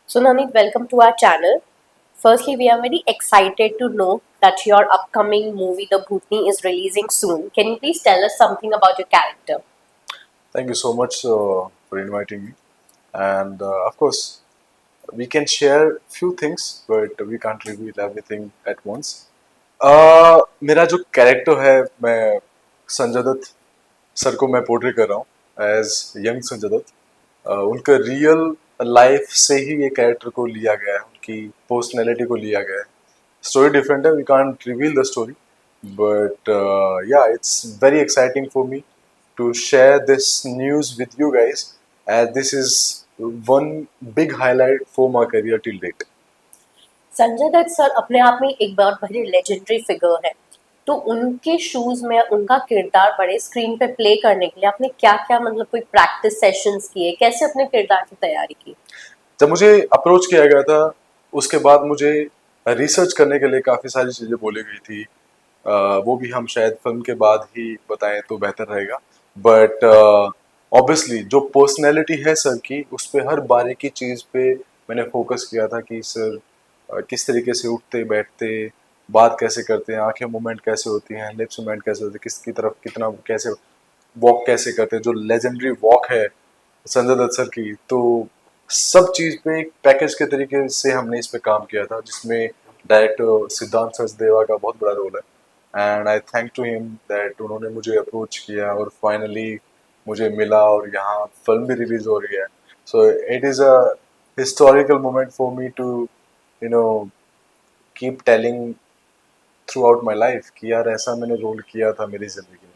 So, Navneet, welcome to our channel. Firstly, we are very excited to know that your upcoming movie, The Bhutni, is releasing soon. Can you please tell us something about your character? Thank you so much for inviting me. And of course, we can share few things, but we can't reveal everything at once. मेरा जो character है मैं Sanjay Dutt sir को मैं portray कर रहा हूँ as young Sanjay Dutt. उनका रियल लाइफ से ही ये कैरेक्टर को लिया गया है, उनकी पर्सनैलिटी को लिया गया है। स्टोरी डिफरेंट है, we can't reveal the story, but yeah, it's very exciting for me to share this news with you guys, as this is one big highlight for my career till date. Sanjay Dutt sir अपने आप में एक बहुत बड़ी legendary figure है, तो उनके shoes में उनका किरदार बड़े स्क्रीन पे प्ले करने के लिए आपने क्या क्या मतलब कोई प्रैक्टिस सेशंस किए, कैसे अपने किरदार की तैयारी की? जब मुझे अप्रोच किया गया था उसके बाद मुझे रिसर्च करने के लिए काफ़ी सारी चीज़ें बोली गई थी। वो भी हम शायद फिल्म के बाद ही बताएं तो बेहतर रहेगा, बट ऑब्वियसली जो पर्सनैलिटी है सर की उस पर हर बारीकी चीज़ पे मैंने फोकस किया था कि सर किस तरीके से उठते बैठते, बात कैसे करते हैं, आंखें मूवमेंट कैसे होती हैं, लिप्स मूवमेंट कैसे होती है, किसकी तरफ कितना कैसे वॉक कैसे करते हैं, जो लेजेंडरी वॉक है संजय दत्त सर की। तो सब चीज़ पे एक पैकेज के तरीके से हमने इस पे काम किया था, जिसमें डायरेक्टर सिद्धांत सचदेवा का बहुत बड़ा रोल है। And I thank to him that उन्होंने मुझे अप्रोच किया और फाइनली मुझे मिला और यहाँ फिल्म भी रिलीज हो रही है। So it is a historical moment for me to you know keep telling throughout my life कि यार ऐसा मैंने रोल किया था मेरी जिंदगी में।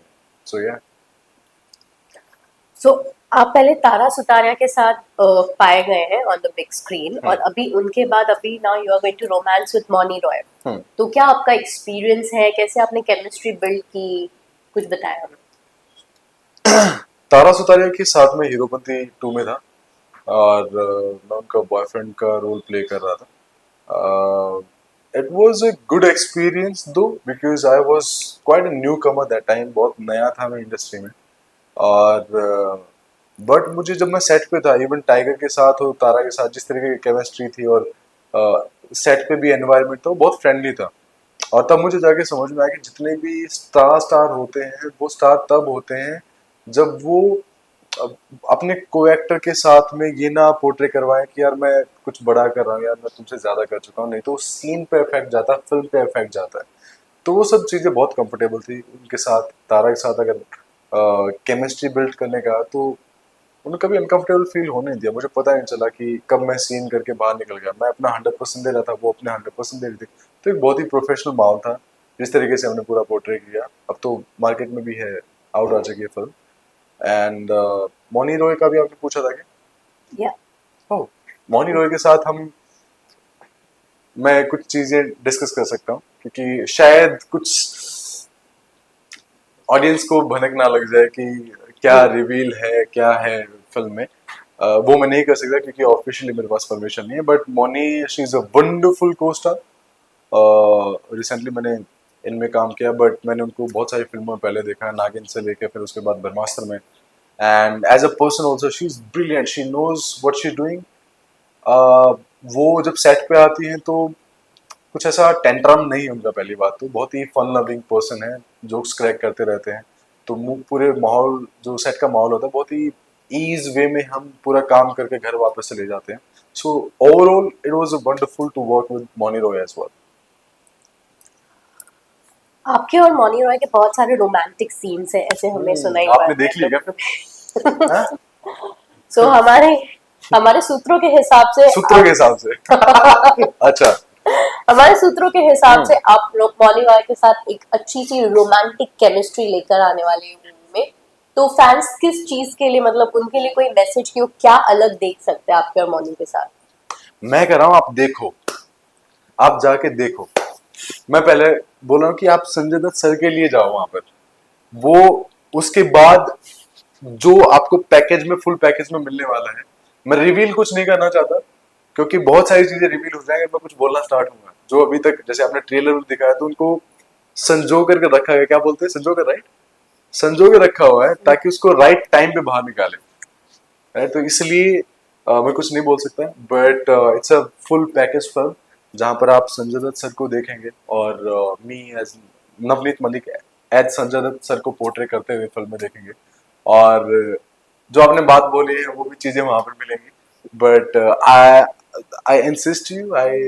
सो या सो आप पहले तारा सुतारिया के साथ पाए गए हैं ऑन द बिग स्क्रीन, और अभी उनके बाद अभी now you are going to romance with Mouni Roy. तो क्या आपका एक्सपीरियंस है, कैसे आपने केमिस्ट्री बिल्ड की, कुछ बताया हमें। तारा सुतारिया के साथ में हीरोपंती 2 में था और मैं उनका बॉयफ्रेंड का रोल प्ले कर रहा था। It was a good experience though, because I was quite a newcomer that time, बहुत नया था मैं इंडस्ट्री में। और बट मुझे जब मैं सेट पे था, इवन टाइगर के साथ और तारा के साथ जिस तरीके की केमिस्ट्री थी और सेट पे भी एनवायरनमेंट था वो बहुत फ्रेंडली था। और तब मुझे जाके समझ में आया कि जितने भी स्टार होते हैं वो स्टार तब होते हैं जब वो अपने को एक्टर के साथ में ये ना पोर्ट्रे करवाएं कि यार मैं कुछ बड़ा कर रहा हूँ, यार मैं तुमसे ज्यादा कर चुका हूँ, नहीं तो सीन पे इफेक्ट जाता है, फिल्म पे इफेक्ट जाता है। तो वो सब चीजें बहुत कंफर्टेबल थी उनके साथ। तारा के साथ अगर केमिस्ट्री बिल्ड करने का तो उन्हें कभी अनकंफर्टेबल फील होने नहीं दिया। मुझे पता नहीं चला कि कब मैं सीन करके बाहर निकल गया। मैं अपना 100% दे रहा था, वो अपने 100% दे रही थी। तो एक बहुत ही प्रोफेशनल माहौल था जिस तरीके से हमने पूरा पोर्ट्रे किया। अब तो मार्केट में भी है, आउट आ चुकी है फिल्म। एंड मौनी रॉय का भी आपने पूछा था क्या? या ओह, मौनी रॉय के साथ हम मैं कुछ चीजें डिस्कस कर सकता हूँ क्योंकि शायद कुछ ऑडियंस को भनक ना लग जाए कि क्या रिवील है क्या है फिल्म में। वो मैं नहीं कर सकता क्योंकि ऑफिशियली मेरे पास परमिशन नहीं है, but Mouni she is a wonderful costar. Recently मैंने इनमें काम किया, बट मैंने उनको बहुत सारी फिल्मों में पहले देखा है, नागिन से लेकर फिर उसके बाद ब्रह्मास्त्र में। And as a person also she is brilliant, she knows what she doing. वो जब सेट पे आती हैं तो कुछ ऐसा टेंट्रम नहीं है उनका। पहली बात तो बहुत ही फन लविंग पर्सन है, जोक्स क्रैक करते रहते हैं। तो पूरे माहौल जो सेट का माहौल होता है बहुत ही ईज वे में हम पूरा काम करके घर वापस चले जाते हैं। So overall it was a wonderful to work with Mouni Roy as well. आपके और मौनी रॉय के बहुत सारे रोमांटिक सीन्स हैं, ऐसे हमने सुना ही हुआ आपने है देख लिया क्या फिर? हाँ? सो हमारे हमारे सूत्रों के हिसाब से सूत्रों के हिसाब से अच्छा। हमारे सूत्रों के हिसाब से आप लोग मौनी रॉय के साथ एक अच्छी सी रोमांटिक केमिस्ट्री लेकर आने वाले हैं मूवी में। तो फैंस किस चीज के लिए, मतलब उनके लिए कोई मैसेज की, वो क्या अलग देख सकते हैं आपके और मौनी के साथ? मैं कह रहा हूँ आप देखो, आप जाके देखो। मैं पहले बोल रहा हूँ कि आप संजय दत्त सर के लिए जाओ वहां पर। वो उसके बाद जो आपको पैकेज में, फुल पैकेज में मिलने वाला है, मैं रिवील कुछ नहीं करना चाहता क्योंकि बहुत सारी चीजें रिवील हो जाएंगे। मैं कुछ बोलना स्टार्ट होगा जो अभी तक, जैसे आपने ट्रेलर में दिखाया तो उनको संजो करके रखा है, क्या बोलते हैं, संजो कर, राइट? संजो के रखा हुआ है ताकि उसको राइट टाइम पे बाहर निकाले, राइट? तो इसलिए मैं कुछ नहीं बोल सकता, but it's a full package film जहाँ पर आप संजय दत्त सर को देखेंगे और me as Navneet Malik as Sanjay Dutt sir को पोर्ट्रे करते हुए फिल्म में देखेंगे। और जो आपने बात बोली है वो भी चीजें वहां पर मिलेंगी, but I I insist you, I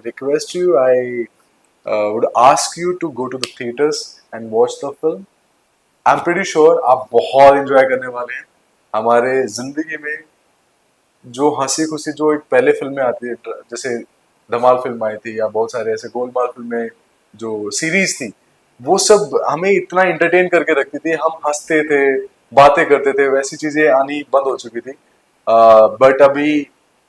request you, I would ask you to go to the theatres and watch the film. I am pretty sure आप बहुत एंजॉय करने वाले हैं। हमारे जिंदगी में जो हंसी खुशी जो एक पहले फिल्में आती है, जैसे धमाल फिल्म आई थी या बहुत सारे ऐसे गोलमाल फिल्में जो सीरीज थी, वो सब हमें इतना एंटरटेन करके रखती थी, हम हंसते थे, बातें करते थे, वैसी चीजें आनी बंद हो चुकी थी। बट अभी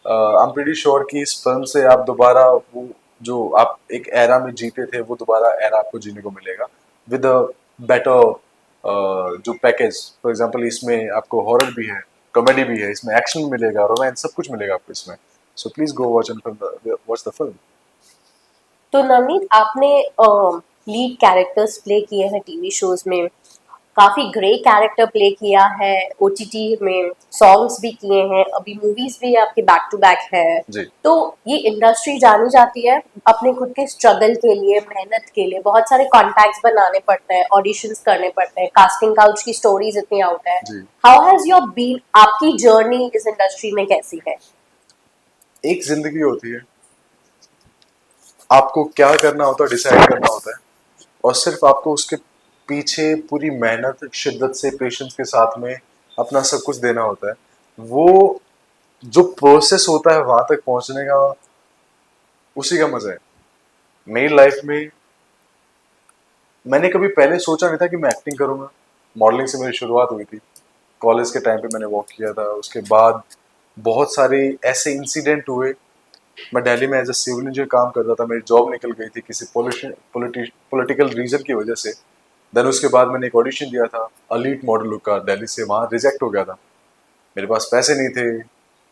आई एम प्रीटी श्योर कि इस फिल्म से आप दोबारा वो जो आप एक एरा में जीते थे वो दोबारा एरा आपको जीने को मिलेगा विद अ बेटर जो पैकेज। फॉर एग्जांपल इसमें आपको हॉरर भी है, कॉमेडी भी है, इसमें एक्शन मिलेगा, रोमांस, सब कुछ मिलेगा आपको इसमें। So please go watch and watch the film. तो नवनीत, आपने लीड कैरेक्टर्स प्ले किए हैं टीवी शोज में, काफी ग्रे कैरेक्टर प्ले किया है, ओटीटी में सॉन्ग्स भी किए हैं, अभी मूवीज भी आपके बैक टू बैक है। जी। तो ये इंडस्ट्री जानी जाती है अपने खुद के स्ट्रगल के लिए, मेहनत के लिए, बहुत सारे कॉन्टैक्ट्स बनाने पड़ते हैं, ऑडिशंस करने पड़ते हैं, कास्टिंग काउच की स्टोरीज इतनी आउट है। जी। हाउ हैज योर बीन, आपकी जर्नी इस इंडस्ट्री में कैसी है? एक जिंदगी होती है, आपको क्या करना होता है डिसाइड करना होता है, और सिर्फ आपको उसके पीछे पूरी मेहनत, शिद्दत से, पेशेंस के साथ में अपना सब कुछ देना होता है। वो जो प्रोसेस होता है वहां तक पहुंचने का, उसी का मजा है। मेरी लाइफ में मैंने कभी पहले सोचा नहीं था कि मैं एक्टिंग करूंगा। मॉडलिंग से मेरी शुरुआत हुई थी, कॉलेज के टाइम पे मैंने वॉक किया था। उसके बाद बहुत सारे ऐसे इंसिडेंट हुए। मैं दिल्ली में एज ए सिविल इंजीनियर काम करता था, मेरी जॉब निकल गई थी किसी पॉलिटिकल रीजन की वजह से। देन उसके बाद मैंने एक ऑडिशन दिया था अलीट मॉडल लुक का दिल्ली से, वहाँ रिजेक्ट हो गया था, मेरे पास पैसे नहीं थे।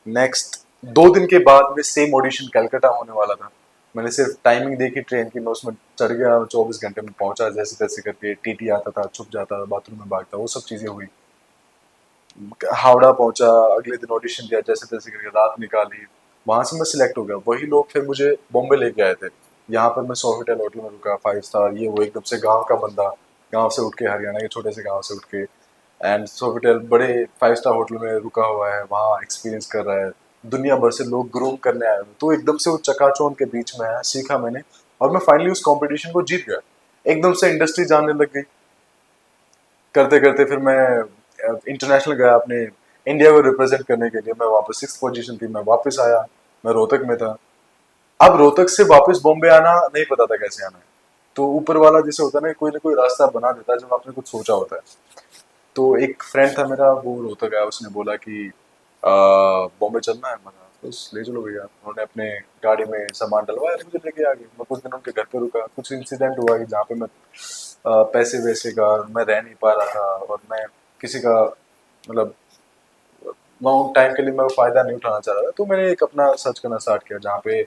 नेक्स्ट 2 दिन के बाद में सेम ऑडिशन कलकत्ता होने वाला था। मैंने सिर्फ टाइमिंग देखी ट्रेन की, मैं उसमें चढ़ गया, 24 घंटे में पहुंचा जैसे तैसे करके। टीटी आता था, छुप जाता, बाथरूम में भागता, वो सब चीजें हुई। हावड़ा पहुंचा, अगले दिन ऑडिशन दिया, जैसे तैसे करके रात निकाली, वहां से मैं सिलेक्ट हो गया। वही लोग फिर मुझे बॉम्बे लेके आए थे। यहाँ पर मैं सोफिटेल होटल में रुका, 5 स्टार, ये वो, एकदम से गांव का बंदा, गांव से उठ के, हरियाणा के छोटे से गांव से उठ के, एंड सोफिटेल बड़े 5 स्टार होटल में रुका हुआ है, वहाँ एक्सपीरियंस कर रहा है। दुनिया भर से लोग ग्रूम करने आए हुए, तो एकदम से वो चकाचौंध के बीच में आया, सीखा मैंने, और मैं फाइनली उस कंपटीशन को जीत गया। एकदम से इंडस्ट्री जानने लग गई। करते करते फिर मैं इंटरनेशनल गया अपने इंडिया को रिप्रेजेंट करने के लिए। मैं वापस 6th पोजीशन थी, मैं वापस आया, मैं रोहतक में था। अब रोहतक से वापस बॉम्बे आना नहीं पता था कैसे आना है, तो ऊपर वाला जैसे होता है ना कोई रास्ता बना देता है जब आपने कुछ सोचा होता है। तो एक फ्रेंड था मेरा, वो रोहतक आया, उसने बोला कि बॉम्बे चलना है। मैंने कहा, बस ले चलो भैया। उन्होंने अपने गाड़ी में सामान डलवाया, मुझे लेके आ गए। मैं कुछ दिन उनके घर पे रुका। कुछ इंसिडेंट हुआ कि जहाँ पे मैं पैसे वैसे का मैं रह नहीं पा रहा था, और मैं किसी का मतलब लॉन्ग टाइम के लिए मैं फायदा नहीं उठाना चाह रहा था। तो मैंने एक अपना सर्च करना स्टार्ट किया जहाँ पे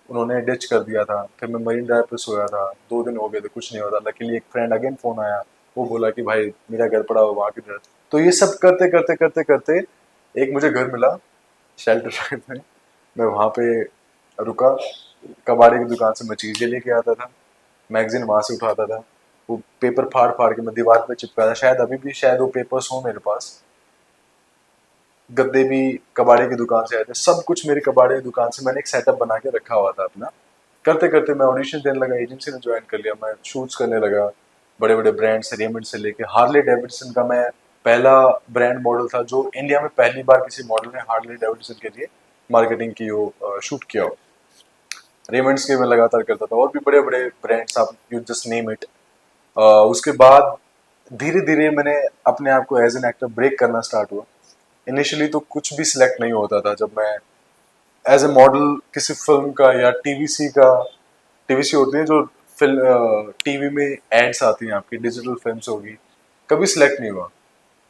उन्होंने डिच कर दिया था। फिर मैं मरीन ड्राइव पे सोया था, 2 दिन हो गए थे, कुछ नहीं होता। लकीली एक फ्रेंड अगेन फोन आया, वो बोला कि भाई मेरा घर पड़ा हुआ वहाँ किधर। तो ये सब करते करते करते करते एक मुझे घर मिला शेल्टर में। मैं वहाँ पे रुका, कबाड़ी की दुकान से मैं चीजें लेके आता था, मैगजीन वहां से उठाता था। वो पेपर फाड़ फाड़ के मैं दीवार पे चिपका था, शायद अभी भी शायद वो पेपर्स हो मेरे पास। गद्दे भी कबाड़े की दुकान से आए थे, सब कुछ मेरी कबाड़े की दुकान से मैंने एक सेटअप बना के रखा हुआ था अपना। करते करते मैं ऑडिशन देने लगा, एजेंसी ने ज्वाइन कर लिया, मैं शूट्स करने लगा बड़े बड़े ब्रांड से, रेमंड से लेके हार्ले डेविडसन का मैं पहला ब्रांड मॉडल था जो इंडिया में पहली बार किसी मॉडल ने हार्ले डेविडसन के लिए मार्केटिंग की हो, शूट किया हो। रेमंड्स के मैं लगातार करता था, और भी बड़े बड़े ब्रांड्स, आप यू जस्ट नेम इट। उसके बाद धीरे धीरे मैंने अपने आप को एज एन एक्टर ब्रेक करना स्टार्ट हुआ। इनिशियली तो कुछ भी सिलेक्ट नहीं होता था। जब मैं एज ए मॉडल किसी फिल्म का या टीवीसी का, टीवीसी होती है जो फिल्म टीवी में एड्स आती हैं आपकी, डिजिटल फिल्म्स होगी, कभी सिलेक्ट नहीं हुआ।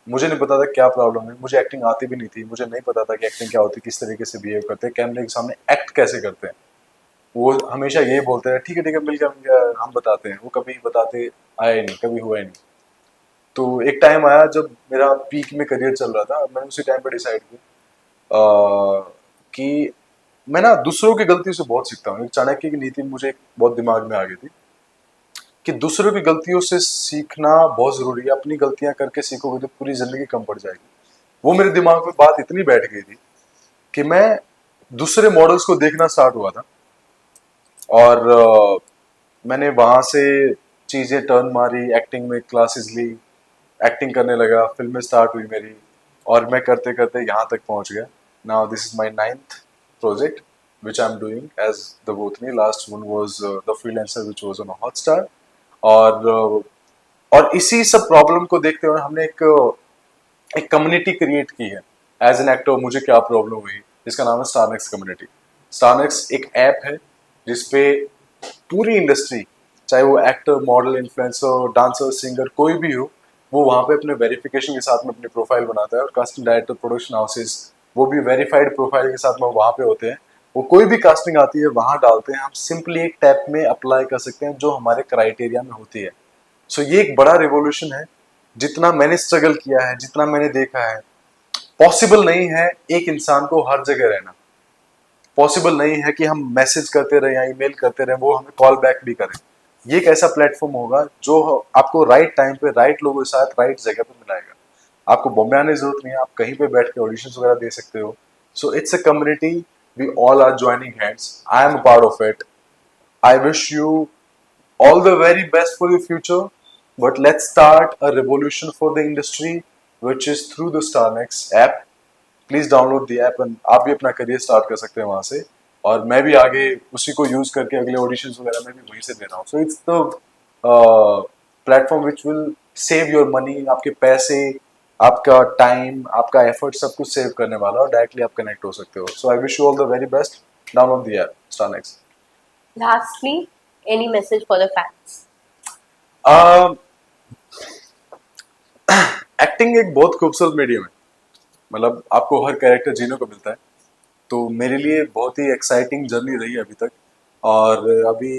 मुझे नहीं पता था क्या प्रॉब्लम है, मुझे एक्टिंग आती भी नहीं थी, मुझे नहीं पता था कि एक्टिंग क्या होती है, किस तरीके से बिहेव करते हैं, कैमरे के सामने एक्ट कैसे करते हैं। वो हमेशा ये बोलते हैं ठीक है मिल गया हम बताते हैं, वो कभी बताते आए नहीं, कभी हुआ ही नहीं। तो एक टाइम आया जब मेरा पीक में करियर चल रहा था, मैंने उसी टाइम पे डिसाइड किया कि मैं ना दूसरों की गलतियों से बहुत सीखता हूँ। एक चाणक्य की नीति मुझे बहुत दिमाग में आ गई थी कि दूसरों की गलतियों से सीखना बहुत जरूरी है। अपनी गलतियां करके सीखोगे तो पूरी जिंदगी कम पड़ जाएगी। वो मेरे दिमाग में बात इतनी बैठ गई थी कि मैं दूसरे मॉडल्स को देखना स्टार्ट हुआ था, और मैंने वहां से चीजें टर्न मारी, एक्टिंग में क्लासेस ली, एक्टिंग करने लगा, फिल्में स्टार्ट हुई मेरी, और मैं करते करते यहाँ तक पहुंच गया। Now this is my ninth project which I'm doing as the Botany. Last one was the Freelancer, which was on Hotstar. और इसी सब प्रॉब्लम को देखते हुए हमने एक कम्युनिटी क्रिएट की है। एज एन एक्टर मुझे क्या प्रॉब्लम हुई, जिसका नाम है स्टारनेक्स कम्युनिटी। स्टारनेक्स एक ऐप है जिसपे पूरी इंडस्ट्री, चाहे वो actor, model, influencer, dancer, singer, कोई भी हो, वो वहाँ पे अपने वेरिफिकेशन के साथ में अपनी प्रोफाइल बनाता है, और कास्टिंग डायरेक्टर, प्रोडक्शन हाउसेस, वो भी वेरीफाइड प्रोफाइल के साथ में वहाँ पे होते हैं। वो कोई भी कास्टिंग आती है वहाँ डालते हैं, हम सिंपली एक टैप में अप्लाई कर सकते हैं जो हमारे क्राइटेरिया में होती है। सो ये एक बड़ा रिवॉल्यूशन है। जितना मैंने स्ट्रगल किया है, जितना मैंने देखा है, पॉसिबल नहीं है एक इंसान को हर जगह रहना। पॉसिबल नहीं है कि हम मैसेज करते रहे या ईमेल करते रहे, वो हमें कॉल बैक भी करें। ये एक ऐसा प्लेटफॉर्म होगा जो आपको राइट टाइम पे राइट लोगों के साथ राइट जगह पे मिलाएगा। आपको बॉम्बे आने की जरूरत नहीं है, आप कहीं पे बैठ के ऑडिशन वगैरह दे सकते हो। So it's a community, we all are joining hands, I am a part of it. I wish you all the very best for your future. But let's start a revolution for the industry, which is through the StarNext app. Please download the app, and आप भी अपना career start कर सकते हैं वहां से। और मैं भी आगे उसी को यूज करके अगले ऑडिशन वगैरह में भी वहीं से दे रहा हूँ। So it's the platform which will save your money, आपके पैसे, आपका टाइम, आपका एफर्ट, सब कुछ सेव करने वाला, और डायरेक्टली आप कनेक्ट हो सकते हो। So I wish you all the very best. Download the app Starnex. Lastly, any message for the fans? Acting एक बहुत खूबसूरत मीडियम है, मतलब आपको हर कैरेक्टर जीने को मिलता है। तो मेरे लिए बहुत ही एक्साइटिंग जर्नी रही है अभी तक। और अभी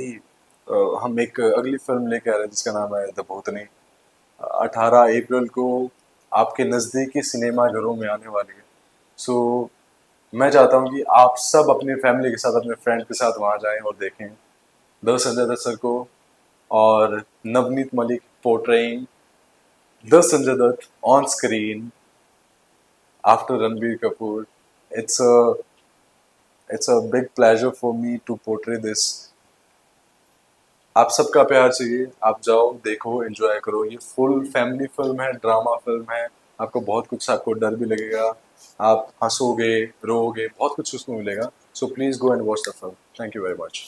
हम एक अगली फिल्म लेके आ रहे हैं जिसका नाम है द भूतनी। 18 अप्रैल को आपके नज़दीकी सिनेमा घरों में आने वाली है। सो मैं चाहता हूँ कि आप सब अपनी फैमिली के साथ, अपने फ्रेंड के साथ वहाँ जाएं और देखें द संजय दत्त सर को, और Navneet Malik portraying the Sanjay Dutt on screen after Ranbir Kapoor. It's a it's a big pleasure for me to portray this. आप सबका प्यार चाहिए, आप जाओ, देखो, एंजॉय करो। ये फुल फैमिली फिल्म है, ड्रामा फिल्म है। आपको बहुत कुछ, आपको डर भी लगेगा, आप हंसोगे, रोओगे, बहुत कुछ उसमें मिलेगा। So please go and watch the film. Thank you very much.